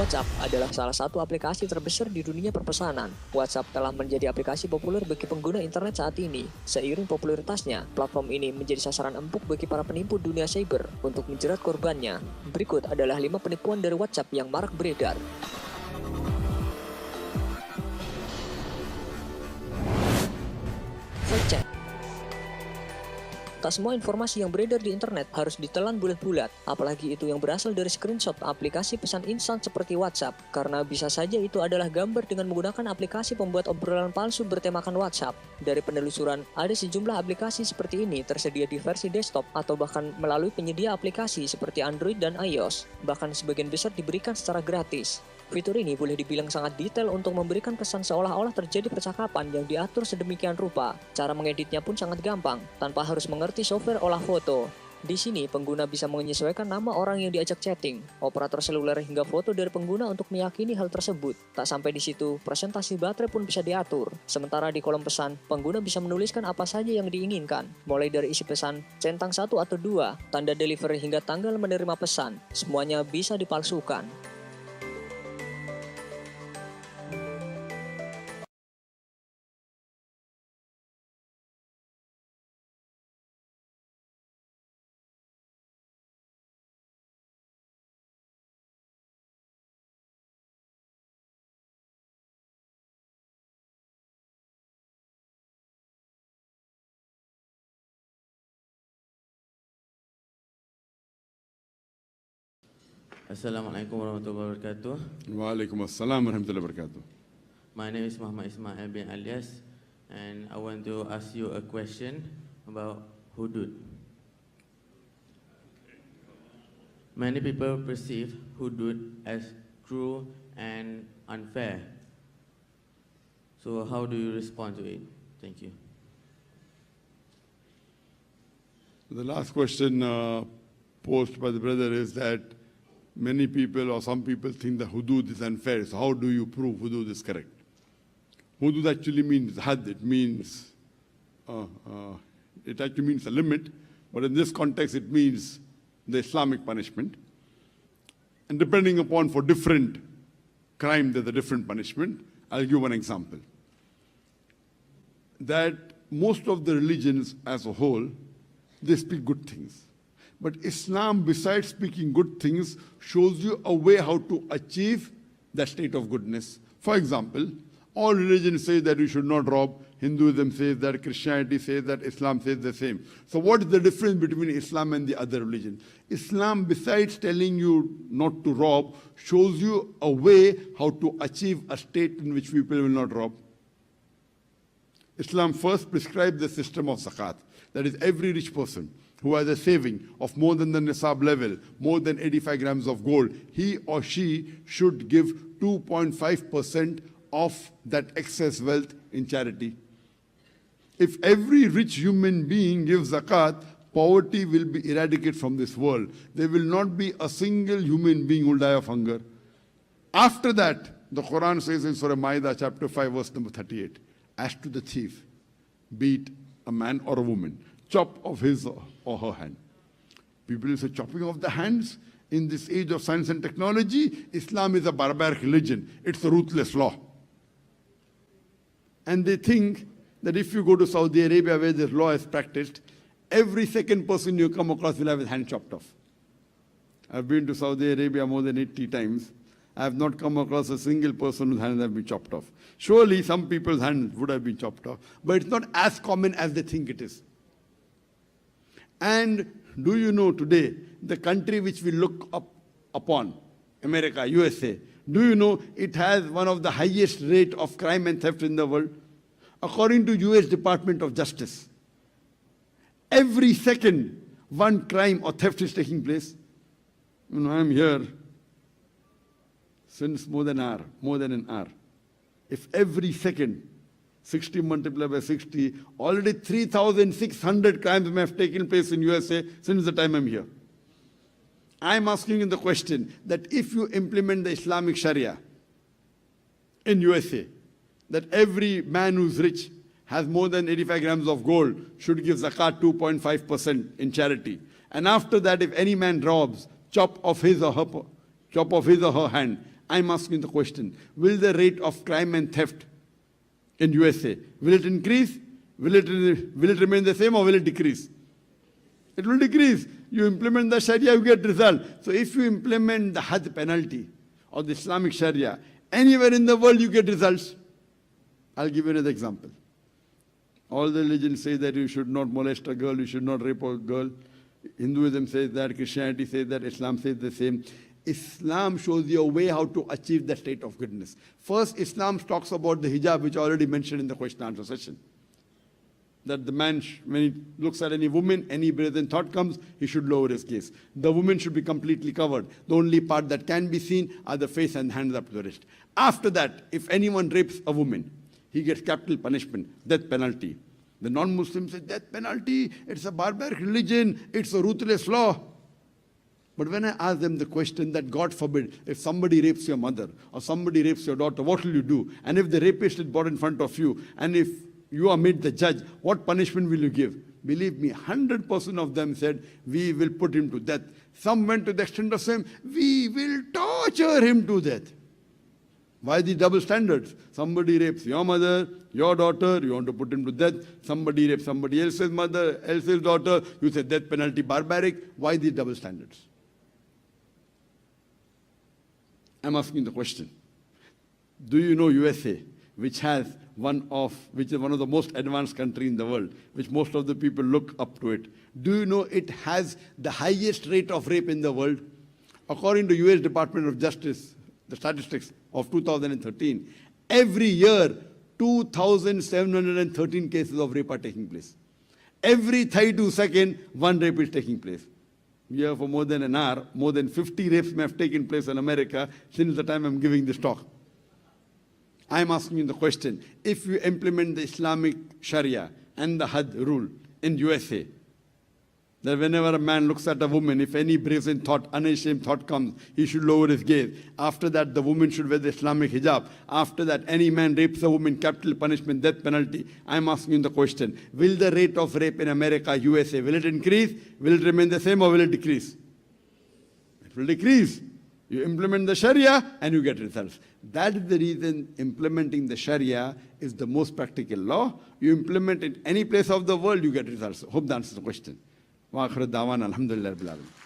WhatsApp adalah salah satu aplikasi terbesar di dunia perpesanan. WhatsApp telah menjadi aplikasi populer bagi pengguna internet saat ini. Seiring popularitasnya, platform ini menjadi sasaran empuk bagi para penipu dunia cyber untuk menjerat korbannya. Berikut adalah 5 penipuan dari WhatsApp yang marak beredar. Fact check. Tak semua informasi yang beredar di internet harus ditelan bulat-bulat, apalagi itu yang berasal dari screenshot aplikasi pesan instan seperti WhatsApp, karena bisa saja itu adalah gambar dengan menggunakan aplikasi pembuat obrolan palsu bertemakan WhatsApp. Dari penelusuran, ada sejumlah aplikasi seperti ini tersedia di versi desktop atau bahkan melalui penyedia aplikasi seperti Android dan iOS, bahkan sebagian besar diberikan secara gratis. Fitur ini boleh dibilang sangat detail untuk memberikan kesan seolah-olah terjadi percakapan yang diatur sedemikian rupa. Cara mengeditnya pun sangat gampang, tanpa harus mengerti software olah foto. Di sini, pengguna bisa menyesuaikan nama orang yang diajak chatting, operator seluler hingga foto dari pengguna untuk meyakini hal tersebut. Tak sampai di situ, presentasi baterai pun bisa diatur. Sementara di kolom pesan, pengguna bisa menuliskan apa saja yang diinginkan, mulai dari isi pesan, centang 1 atau 2, tanda delivery hingga tanggal menerima pesan. Semuanya bisa dipalsukan. Assalamualaikum warahmatullahi wabarakatuh. Waalaikumsalam warahmatullahi wabarakatuh. My name is Muhammad Ismail bin Alias, and I want to ask you a question about hudud. Many people perceive hudud as cruel and unfair. So how do you respond to it? Thank you. The last question posed by the brother is that many people or some people think that hudud is unfair. So how do you prove hudud is correct? Hudud actually means had. It means a limit, but in this context it means the Islamic punishment. And depending upon for different crime, there's a different punishment. I'll give one example. That most of the religions as a whole, they speak good things. But Islam, besides speaking good things, shows you a way how to achieve that state of goodness. For example, all religions say that you should not rob. Hinduism says that, Christianity says that, Islam says the same. So what is the difference between Islam and the other religions? Islam, besides telling you not to rob, shows you a way how to achieve a state in which people will not rob. Islam first prescribes the system of zakat. That is, every rich person who has a saving of more than the nisab level, more than 85 grams of gold, he or she should give 2.5% of that excess wealth in charity. If every rich human being gives zakat, poverty will be eradicated from this world. There will not be a single human being who will die of hunger. After that, the Quran says in Surah Ma'idah chapter 5 verse number 38, as to the thief, be it a man or a woman, chop off his or her hand. People say chopping off the hands in this age of science and technology, Islam is a barbaric religion. It's a ruthless law. And they think that if you go to Saudi Arabia where this law is practiced, every second person you come across will have his hand chopped off. I've been to Saudi Arabia more than 80 times. I have not come across a single person whose hands have been chopped off. Surely some people's hands would have been chopped off, but it's not as common as they think it is. And do you know today, the country which we look upon, America, USA, do you know it has one of the highest rate of crime and theft in the world? According to US Department of Justice, every second one crime or theft is taking place. You know, I'm here since more than an hour. If every second 60 multiplied by 60, already 3,600 crimes may have taken place in USA since the time I'm here. I'm asking you the question that if you implement the Islamic Sharia in USA, that every man who's rich has more than 85 grams of gold should give zakat 2.5% in charity. And after that, if any man robs, chop off his or her hand. I'm asking the question, will the rate of crime and theft in USA, will it increase? Will it remain the same, or will it decrease? It will decrease. You implement the Sharia, you get result. So if you implement the Had penalty or the Islamic Sharia, anywhere in the world you get results. I'll give you another example. All the religions say that you should not molest a girl, you should not rape a girl. Hinduism says that, Christianity says that, Islam says the same. Islam shows you a way how to achieve that state of goodness. First, Islam talks about the hijab, which I already mentioned in the question and answer session. That the man, when he looks at any woman, any brazen thought comes, he should lower his gaze. The woman should be completely covered. The only part that can be seen are the face and hands up to the wrist. After that, if anyone rapes a woman, he gets capital punishment, death penalty. The non-Muslims say, death penalty, it's a barbaric religion, it's a ruthless law. But when I ask them the question that, God forbid, if somebody rapes your mother or somebody rapes your daughter, what will you do? And if the rapist is brought in front of you, and if you are made the judge, what punishment will you give? Believe me, 100% of them said, we will put him to death. Some went to the extent of saying, we will torture him to death. Why the double standards? Somebody rapes your mother, your daughter, you want to put him to death. Somebody rapes somebody else's mother, else's daughter, you say death penalty, barbaric. Why the double standards? I'm asking the question. Do you know USA, which is one of the most advanced countries in the world, which most of the people look up to it? Do you know it has the highest rate of rape in the world? According to US Department of Justice, the statistics of 2013, every year 2,713 cases of rape are taking place. Every 32 seconds, one rape is taking place. Here for more than an hour, more than 50 rapes may have taken place in America since the time I'm giving this talk. I'm asking you the question, if you implement the Islamic Sharia and the Had rule in USA, that whenever a man looks at a woman, if any brazen thought, unashamed thought comes, he should lower his gaze. After that, the woman should wear the Islamic hijab. After that, any man rapes a woman, capital punishment, death penalty. I'm asking you the question, will the rate of rape in America, USA, will it increase? Will it remain the same, or will it decrease? It will decrease. You implement the Sharia and you get results. That is the reason implementing the Sharia is the most practical law. You implement it any place of the world, you get results. Hope that answers the question. Wa akhiru da'wana alhamdulillahi rabbil alamin.